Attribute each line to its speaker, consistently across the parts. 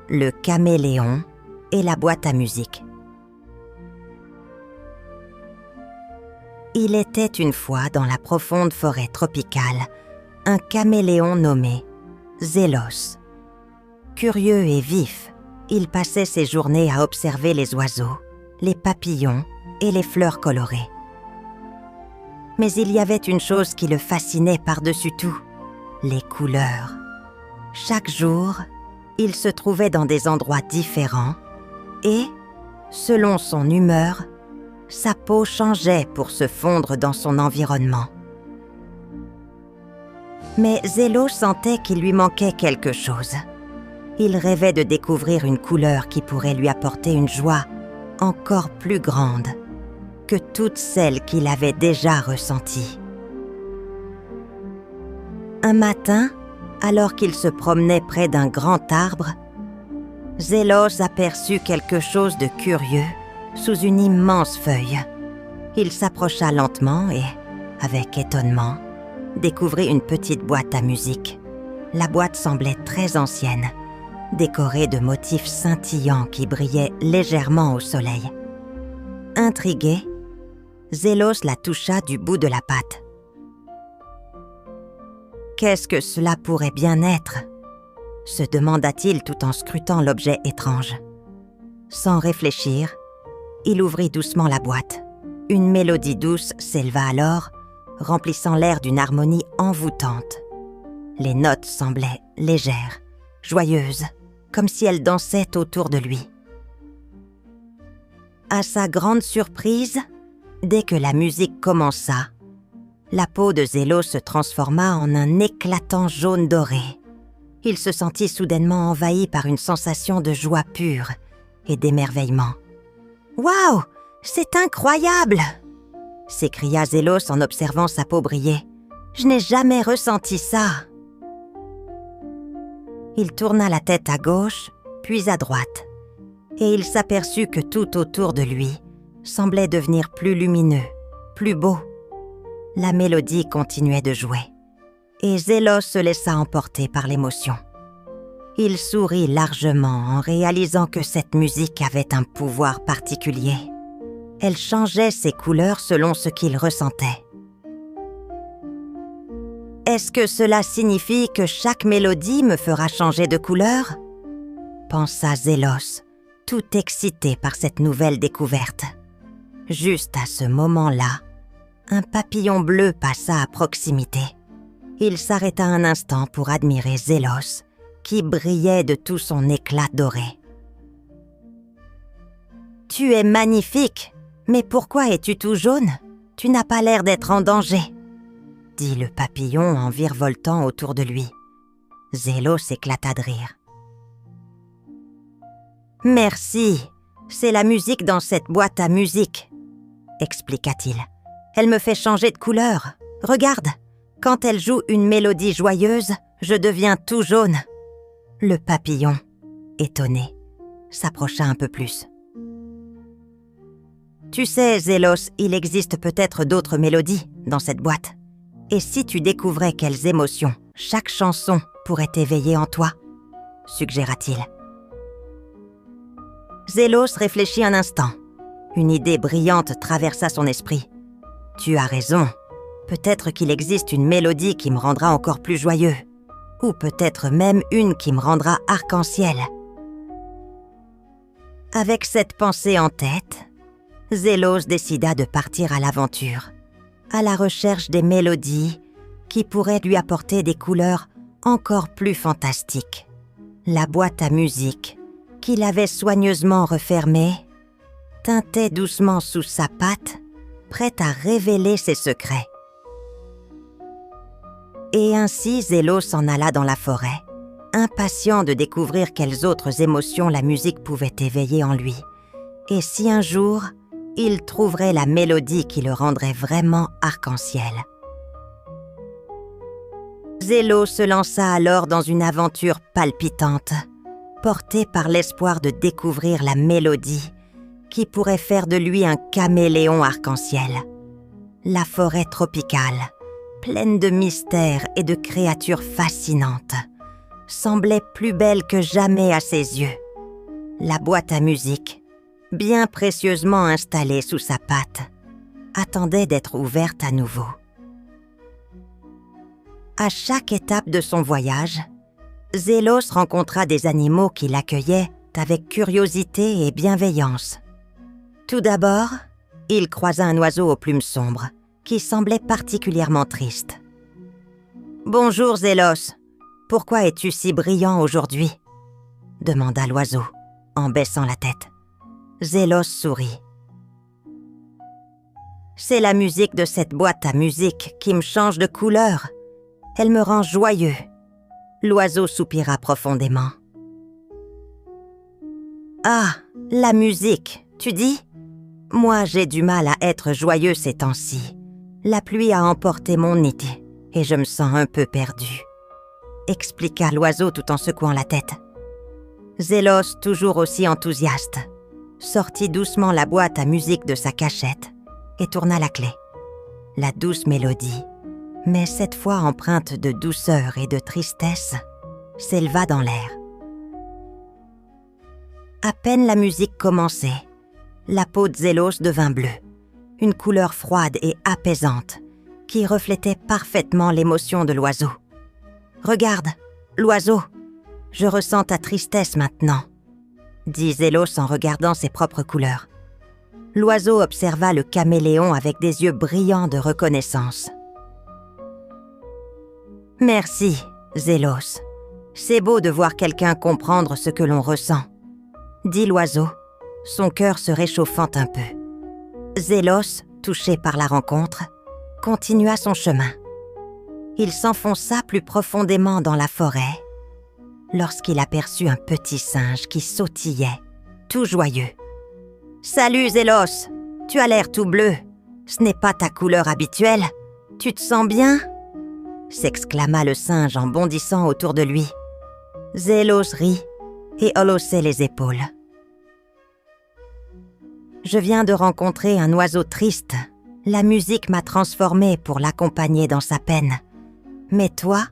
Speaker 1: le caméléon et la boîte à musique. Il était une fois dans la profonde forêt tropicale un caméléon nommé Zélos. Curieux et vif, il passait ses journées à observer les oiseaux, les papillons et les fleurs colorées. Mais il y avait une chose qui le fascinait par-dessus tout, les couleurs. Chaque jour, il se trouvait dans des endroits différents et, selon son humeur, sa peau changeait pour se fondre dans son environnement. Mais Zélos sentait qu'il lui manquait quelque chose. Il rêvait de découvrir une couleur qui pourrait lui apporter une joie encore plus grande que toutes celles qu'il avait déjà ressenties. Un matin, alors qu'il se promenait près d'un grand arbre, Zélos aperçut quelque chose de curieux sous une immense feuille. Il s'approcha lentement et, avec étonnement, découvrit une petite boîte à musique. La boîte semblait très ancienne, décorée de motifs scintillants qui brillaient légèrement au soleil. Intrigué, Zélos la toucha du bout de la patte. « Qu'est-ce que cela pourrait bien être ?» se demanda-t-il tout en scrutant l'objet étrange. Sans réfléchir, il ouvrit doucement la boîte. Une mélodie douce s'éleva alors, remplissant l'air d'une harmonie envoûtante. Les notes semblaient légères, joyeuses, comme si elles dansaient autour de lui. À sa grande surprise, dès que la musique commença, la peau de Zélos se transforma en un éclatant jaune doré. Il se sentit soudainement envahi par une sensation de joie pure et d'émerveillement. « Waouh, c'est incroyable !» s'écria Zélos en observant sa peau briller. « Je n'ai jamais ressenti ça !» Il tourna la tête à gauche, puis à droite, et il s'aperçut que tout autour de lui semblait devenir plus lumineux, plus beau. La mélodie continuait de jouer, et Zélos se laissa emporter par l'émotion. Il sourit largement en réalisant que cette musique avait un pouvoir particulier. Elle changeait ses couleurs selon ce qu'il ressentait. « Est-ce que cela signifie que chaque mélodie me fera changer de couleur ?» pensa Zélos, tout excité par cette nouvelle découverte. Juste à ce moment-là, un papillon bleu passa à proximité. Il s'arrêta un instant pour admirer Zélos, qui brillait de tout son éclat doré. « Tu es magnifique, mais pourquoi es-tu tout jaune? Tu n'as pas l'air d'être en danger, » dit le papillon en virevoltant autour de lui. Zélos éclata de rire. « Merci, c'est la musique dans cette boîte à musique, » expliqua-t-il. « Elle me fait changer de couleur. Regarde, quand elle joue une mélodie joyeuse, je deviens tout jaune. » Le papillon, étonné, s'approcha un peu plus. « Tu sais, Zélos, il existe peut-être d'autres mélodies dans cette boîte. Et si tu découvrais quelles émotions chaque chanson pourrait éveiller en toi ?» suggéra-t-il. Zélos réfléchit un instant. Une idée brillante traversa son esprit. « Tu as raison. Peut-être qu'il existe une mélodie qui me rendra encore plus joyeux. Ou peut-être même une qui me rendra arc-en-ciel. » Avec cette pensée en tête, Zélos décida de partir à l'aventure, à la recherche des mélodies qui pourraient lui apporter des couleurs encore plus fantastiques. La boîte à musique, qu'il avait soigneusement refermée, tintait doucement sous sa patte, prête à révéler ses secrets. Et ainsi Zélos s'en alla dans la forêt, impatient de découvrir quelles autres émotions la musique pouvait éveiller en lui, et si un jour il trouverait la mélodie qui le rendrait vraiment arc-en-ciel. Zélos se lança alors dans une aventure palpitante, porté par l'espoir de découvrir la mélodie qui pourrait faire de lui un caméléon arc-en-ciel. La forêt tropicale, pleine de mystères et de créatures fascinantes, semblait plus belle que jamais à ses yeux. La boîte à musique, bien précieusement installée sous sa patte, attendait d'être ouverte à nouveau. À chaque étape de son voyage, Zélos rencontra des animaux qui l'accueillaient avec curiosité et bienveillance. Tout d'abord, il croisa un oiseau aux plumes sombres, qui semblait particulièrement triste. « Bonjour Zélos, pourquoi es-tu si brillant aujourd'hui ?» demanda l'oiseau, en baissant la tête. Zélos sourit. « C'est la musique de cette boîte à musique qui me change de couleur. Elle me rend joyeux. » L'oiseau soupira profondément. « Ah, la musique, tu dis ? Moi, j'ai du mal à être joyeux ces temps-ci. La pluie a emporté mon nid et je me sens un peu perdu. » expliqua l'oiseau tout en secouant la tête. Zélos, toujours aussi enthousiaste, sortit doucement la boîte à musique de sa cachette et tourna la clé. La douce mélodie, mais cette fois empreinte de douceur et de tristesse, s'éleva dans l'air. À peine la musique commençait, la peau de Zélos devint bleue, une couleur froide et apaisante qui reflétait parfaitement l'émotion de l'oiseau. « Regarde, l'oiseau, je ressens ta tristesse maintenant, » dit Zélos en regardant ses propres couleurs. L'oiseau observa le caméléon avec des yeux brillants de reconnaissance. « Merci, Zélos. C'est beau de voir quelqu'un comprendre ce que l'on ressent, » dit l'oiseau, son cœur se réchauffant un peu. Zélos, touché par la rencontre, continua son chemin. Il s'enfonça plus profondément dans la forêt lorsqu'il aperçut un petit singe qui sautillait, tout joyeux. « Salut Zélos, tu as l'air tout bleu. Ce n'est pas ta couleur habituelle. Tu te sens bien ?» s'exclama le singe en bondissant autour de lui. Zélos rit et haussait les épaules. « Je viens de rencontrer un oiseau triste. La musique m'a transformé pour l'accompagner dans sa peine. Mais toi,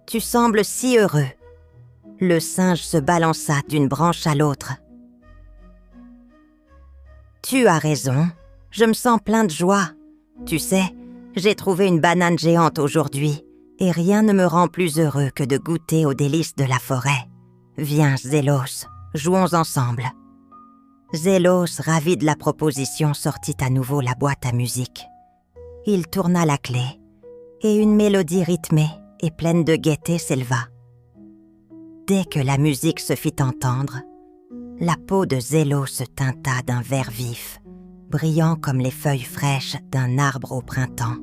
Speaker 1: tu sembles si heureux. » Le singe se balança d'une branche à l'autre. « Tu as raison, je me sens plein de joie. Tu sais, j'ai trouvé une banane géante aujourd'hui et rien ne me rend plus heureux que de goûter aux délices de la forêt. Viens, Zélos, jouons ensemble. » Zélos, ravi de la proposition, sortit à nouveau la boîte à musique. Il tourna la clé et une mélodie rythmée et pleine de gaieté s'éleva. Dès que la musique se fit entendre, la peau de Zélos se teinta d'un vert vif, brillant comme les feuilles fraîches d'un arbre au printemps.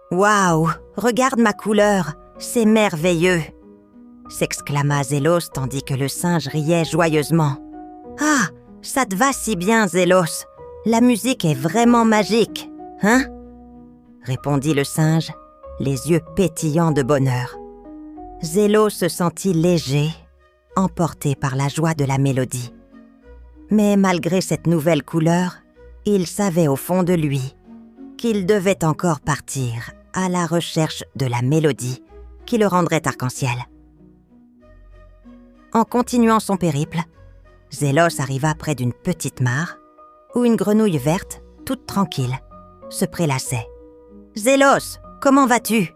Speaker 1: « Waouh, regarde ma couleur, c'est merveilleux !» s'exclama Zélos tandis que le singe riait joyeusement. « Ah, ça te va si bien, Zélos, la musique est vraiment magique, hein ?» répondit le singe, les yeux pétillants de bonheur. Zélos se sentit léger, emporté par la joie de la mélodie. Mais malgré cette nouvelle couleur, il savait au fond de lui qu'il devait encore partir à la recherche de la mélodie qui le rendrait arc-en-ciel. En continuant son périple, Zélos arriva près d'une petite mare où une grenouille verte, toute tranquille, se prélassait. « Zélos, comment vas-tu ?»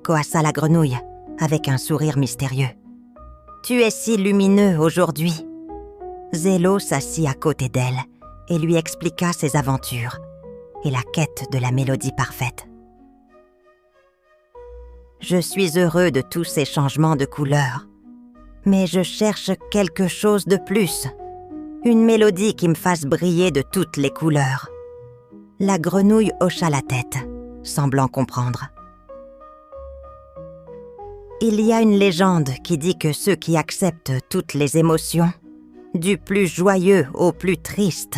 Speaker 1: coassa la grenouille avec un sourire mystérieux. « Tu es si lumineux aujourd'hui. » Zélos s'assit à côté d'elle et lui expliqua ses aventures et la quête de la mélodie parfaite. « Je suis heureux de tous ces changements de couleurs, mais je cherche quelque chose de plus, une mélodie qui me fasse briller de toutes les couleurs. » La grenouille hocha la tête, semblant comprendre. Il y a une légende qui dit que ceux qui acceptent toutes les émotions, du plus joyeux au plus triste,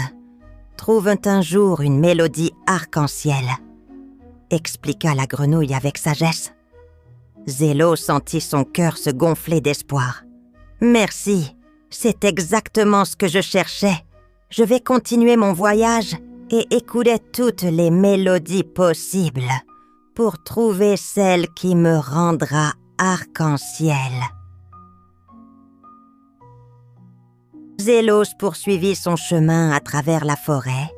Speaker 1: trouvent un jour une mélodie arc-en-ciel, expliqua la grenouille avec sagesse. Zélos sentit son cœur se gonfler d'espoir. « Merci, c'est exactement ce que je cherchais. Je vais continuer mon voyage et écouter toutes les mélodies possibles pour trouver celle qui me rendra arc-en-ciel. Zélos poursuivit son chemin à travers la forêt,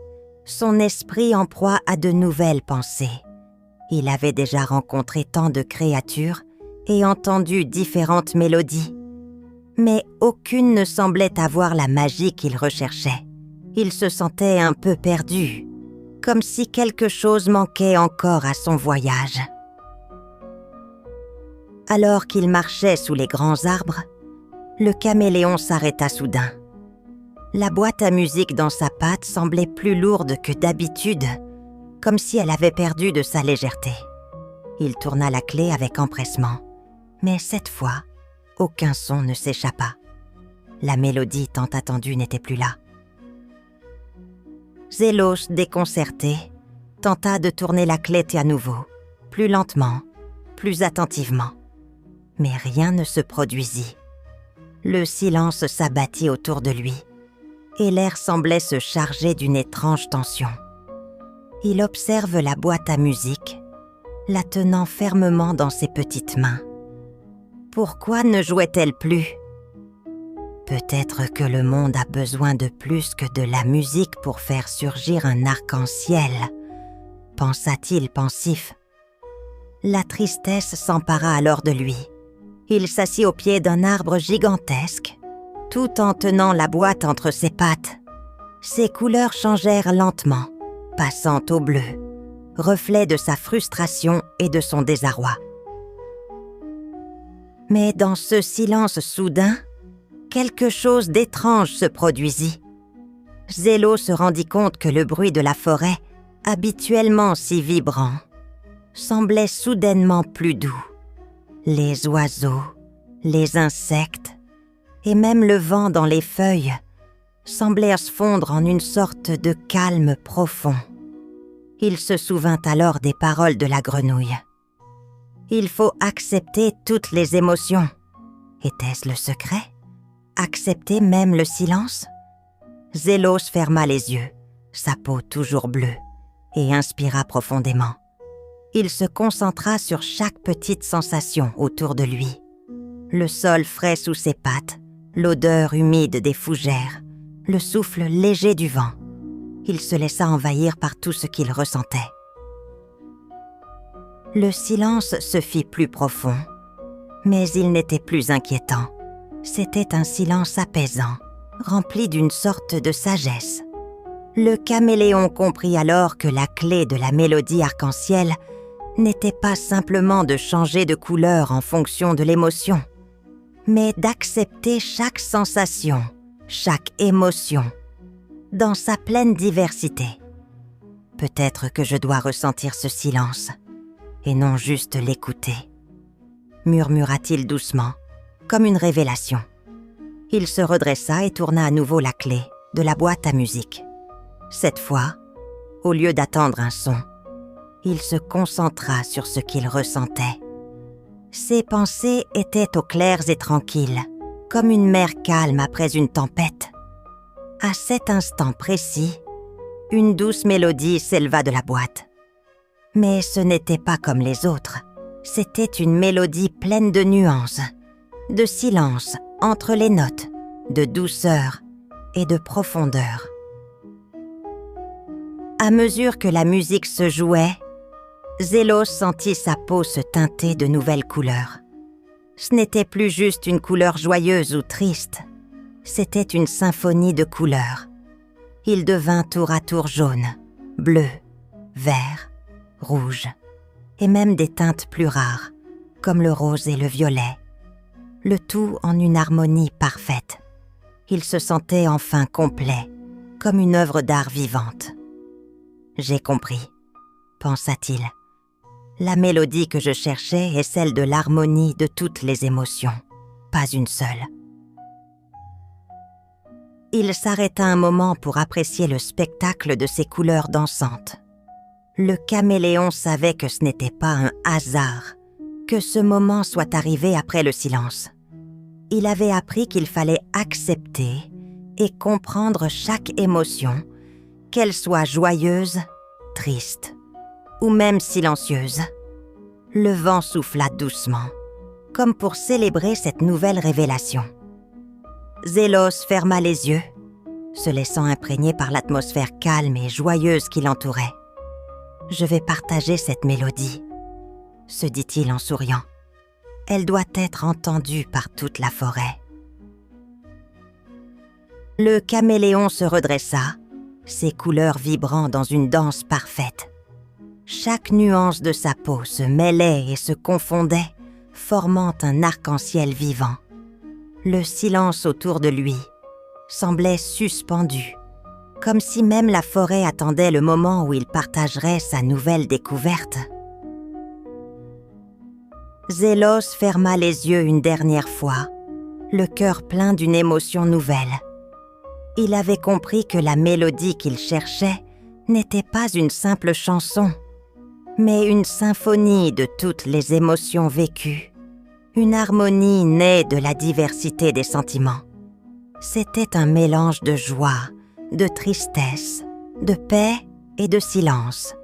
Speaker 1: son esprit en proie à de nouvelles pensées. Il avait déjà rencontré tant de créatures et entendu différentes mélodies, mais aucune ne semblait avoir la magie qu'il recherchait. Il se sentait un peu perdu, comme si quelque chose manquait encore à son voyage. Alors qu'il marchait sous les grands arbres, le caméléon s'arrêta soudain. La boîte à musique dans sa patte semblait plus lourde que d'habitude, comme si elle avait perdu de sa légèreté. Il tourna la clé avec empressement, mais cette fois, aucun son ne s'échappa. La mélodie tant attendue n'était plus là. Zélos, déconcerté, tenta de tourner la clé à nouveau, plus lentement, plus attentivement. Mais rien ne se produisit. Le silence s'abattit autour de lui, et l'air semblait se charger d'une étrange tension. Il observe la boîte à musique, la tenant fermement dans ses petites mains. Pourquoi ne jouait-elle plus? Peut-être que le monde a besoin de plus que de la musique pour faire surgir un arc-en-ciel, pensa-t-il pensif. La tristesse s'empara alors de lui. Il s'assit au pied d'un arbre gigantesque, tout en tenant la boîte entre ses pattes. Ses couleurs changèrent lentement, passant au bleu, reflet de sa frustration et de son désarroi. Mais dans ce silence soudain, quelque chose d'étrange se produisit. Zélos se rendit compte que le bruit de la forêt, habituellement si vibrant, semblait soudainement plus doux. Les oiseaux, les insectes et même le vent dans les feuilles semblèrent se fondre en une sorte de calme profond. Il se souvint alors des paroles de la grenouille. Il faut accepter toutes les émotions. Était-ce le secret? Accepter même le silence? Zélos ferma les yeux, sa peau toujours bleue, et inspira profondément. Il se concentra sur chaque petite sensation autour de lui. Le sol frais sous ses pattes, l'odeur humide des fougères, le souffle léger du vent. Il se laissa envahir par tout ce qu'il ressentait. Le silence se fit plus profond, mais il n'était plus inquiétant. C'était un silence apaisant, rempli d'une sorte de sagesse. Le caméléon comprit alors que la clé de la mélodie arc-en-ciel n'était pas simplement de changer de couleur en fonction de l'émotion, mais d'accepter chaque sensation, chaque émotion, dans sa pleine diversité. Peut-être que je dois ressentir ce silence, et non juste l'écouter, murmura-t-il doucement, comme une révélation. Il se redressa et tourna à nouveau la clé de la boîte à musique. Cette fois, au lieu d'attendre un son, il se concentra sur ce qu'il ressentait. Ses pensées étaient au clair et tranquilles, comme une mer calme après une tempête. À cet instant précis, une douce mélodie s'éleva de la boîte. Mais ce n'était pas comme les autres. C'était une mélodie pleine de nuances, de silence entre les notes, de douceur et de profondeur. À mesure que la musique se jouait, Zélos sentit sa peau se teinter de nouvelles couleurs. Ce n'était plus juste une couleur joyeuse ou triste, c'était une symphonie de couleurs. Il devint tour à tour jaune, bleu, vert, rouge, et même des teintes plus rares, comme le rose et le violet. Le tout en une harmonie parfaite. Il se sentait enfin complet, comme une œuvre d'art vivante. « J'ai compris », pensa-t-il. La mélodie que je cherchais est celle de l'harmonie de toutes les émotions, pas une seule. Il s'arrêta un moment pour apprécier le spectacle de ces couleurs dansantes. Le caméléon savait que ce n'était pas un hasard, que ce moment soit arrivé après le silence. Il avait appris qu'il fallait accepter et comprendre chaque émotion, qu'elle soit joyeuse, triste ou même silencieuse. Le vent souffla doucement. comme pour célébrer cette nouvelle révélation. Zélos ferma les yeux, se laissant imprégner par l'atmosphère calme et joyeuse qui l'entourait. « Je vais partager cette mélodie », se dit-il en souriant. « Elle doit être entendue par toute la forêt. » Le caméléon se redressa, ses couleurs vibrant dans une danse parfaite. Chaque nuance de sa peau se mêlait et se confondait, formant un arc-en-ciel vivant. Le silence autour de lui semblait suspendu, comme si même la forêt attendait le moment où il partagerait sa nouvelle découverte. Zélos ferma les yeux une dernière fois, le cœur plein d'une émotion nouvelle. Il avait compris que la mélodie qu'il cherchait n'était pas une simple chanson, mais une symphonie de toutes les émotions vécues, une harmonie née de la diversité des sentiments. C'était un mélange de joie, de tristesse, de paix et de silence,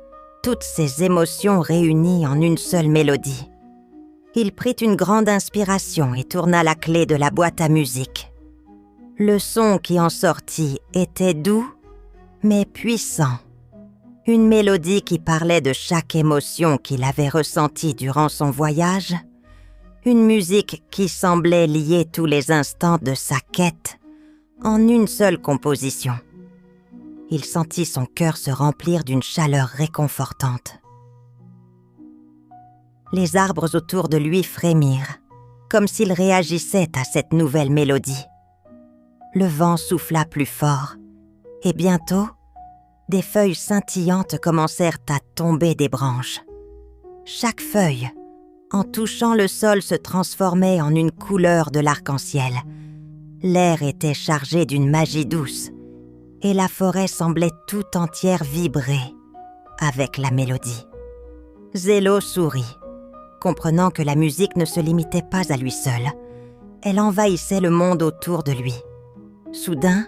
Speaker 1: toutes ces émotions réunies en une seule mélodie. Il prit une grande inspiration et tourna la clé de la boîte à musique. Le son qui en sortit était doux, mais puissant. Une mélodie qui parlait de chaque émotion qu'il avait ressentie durant son voyage, une musique qui semblait lier tous les instants de sa quête en une seule composition. Il sentit son cœur se remplir d'une chaleur réconfortante. Les arbres autour de lui frémirent, comme s'ils réagissaient à cette nouvelle mélodie. Le vent souffla plus fort, et bientôt, des feuilles scintillantes commencèrent à tomber des branches. Chaque feuille, en touchant le sol, se transformait en une couleur de l'arc-en-ciel. L'air était chargé d'une magie douce, et la forêt semblait tout entière vibrer avec la mélodie. Zélos sourit, comprenant que la musique ne se limitait pas à lui seul. Elle envahissait le monde autour de lui. Soudain,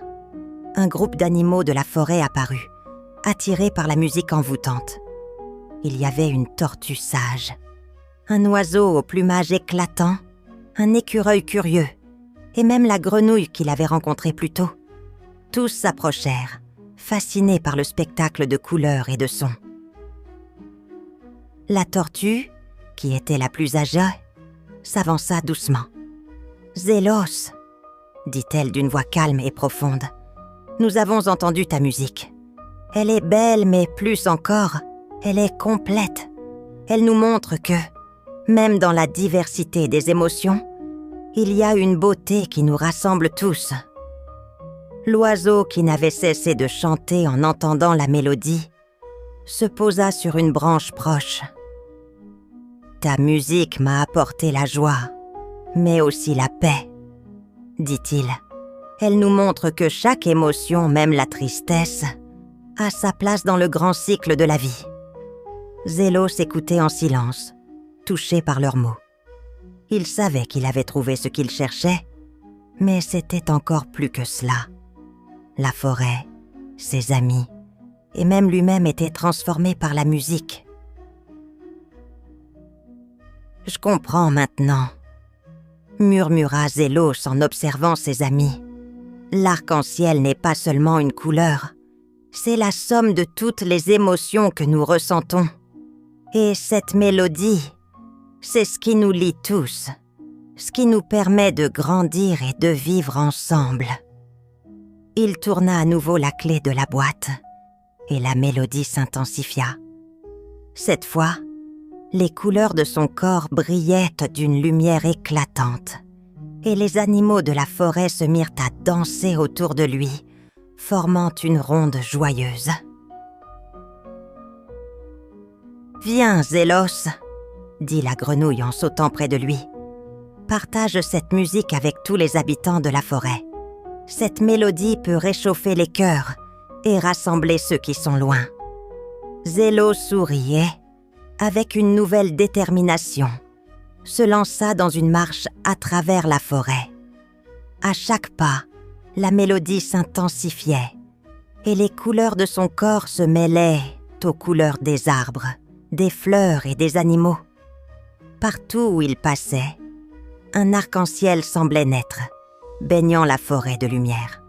Speaker 1: un groupe d'animaux de la forêt apparut, attirés par la musique envoûtante. Il y avait une tortue sage, un oiseau au plumage éclatant, un écureuil curieux, et même la grenouille qu'il avait rencontrée plus tôt. Tous s'approchèrent, fascinés par le spectacle de couleurs et de sons. La tortue, qui était la plus âgée, s'avança doucement. « Zélos !» dit-elle d'une voix calme et profonde. « Nous avons entendu ta musique. Elle est belle, mais plus encore, elle est complète. Elle nous montre que, même dans la diversité des émotions, il y a une beauté qui nous rassemble tous. » L'oiseau, qui n'avait cessé de chanter en entendant la mélodie, se posa sur une branche proche. « Ta musique m'a apporté la joie, mais aussi la paix, » dit-il. « Elle nous montre que chaque émotion, même la tristesse, a sa place dans le grand cycle de la vie. » Zélos écoutait en silence, touché par leurs mots. Il savait qu'il avait trouvé ce qu'il cherchait, mais c'était encore plus que cela. La forêt, ses amis, et même lui-même étaient transformés par la musique. « Je comprends maintenant », murmura Zélos en observant ses amis. « L'arc-en-ciel n'est pas seulement une couleur, c'est la somme de toutes les émotions que nous ressentons. Et cette mélodie, c'est ce qui nous lie tous, ce qui nous permet de grandir et de vivre ensemble. » Il tourna à nouveau la clé de la boîte, et la mélodie s'intensifia. Cette fois, les couleurs de son corps brillaient d'une lumière éclatante, et les animaux de la forêt se mirent à danser autour de lui, formant une ronde joyeuse. « Viens, Zélos !» dit la grenouille en sautant près de lui. « Partage cette musique avec tous les habitants de la forêt. Cette mélodie peut réchauffer les cœurs et rassembler ceux qui sont loin. » Zélos souriait, avec une nouvelle détermination, se lança dans une marche à travers la forêt. À chaque pas, la mélodie s'intensifiait et les couleurs de son corps se mêlaient aux couleurs des arbres, des fleurs et des animaux. Partout où il passait, un arc-en-ciel semblait naître, baignant la forêt de lumière.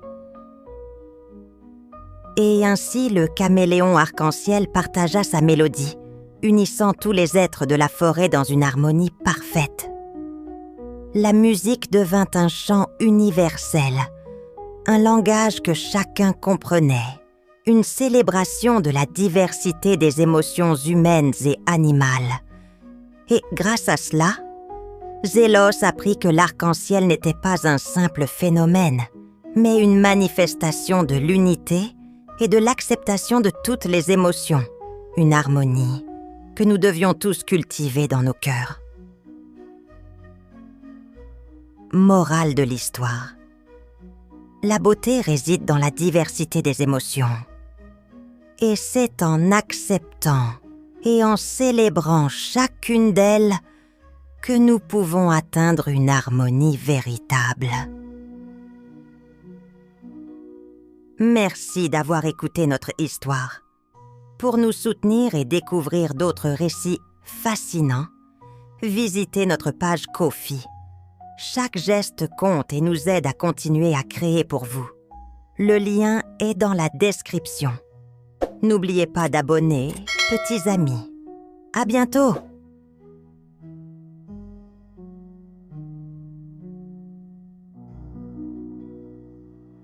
Speaker 1: Et ainsi le caméléon arc-en-ciel partagea sa mélodie, unissant tous les êtres de la forêt dans une harmonie parfaite. La musique devint un chant universel, un langage que chacun comprenait, une célébration de la diversité des émotions humaines et animales. Et grâce à cela, Zélos apprit que l'arc-en-ciel n'était pas un simple phénomène, mais une manifestation de l'unité et de l'acceptation de toutes les émotions, une harmonie que nous devions tous cultiver dans nos cœurs. Morale de l'histoire. La beauté réside dans la diversité des émotions. Et c'est en acceptant et en célébrant chacune d'elles que nous pouvons atteindre une harmonie véritable. Merci d'avoir écouté notre histoire. Pour nous soutenir et découvrir d'autres récits fascinants, visitez notre page Ko-fi. Chaque geste compte et nous aide à continuer à créer pour vous. Le lien est dans la description. N'oubliez pas d'abonner, petits amis. À bientôt!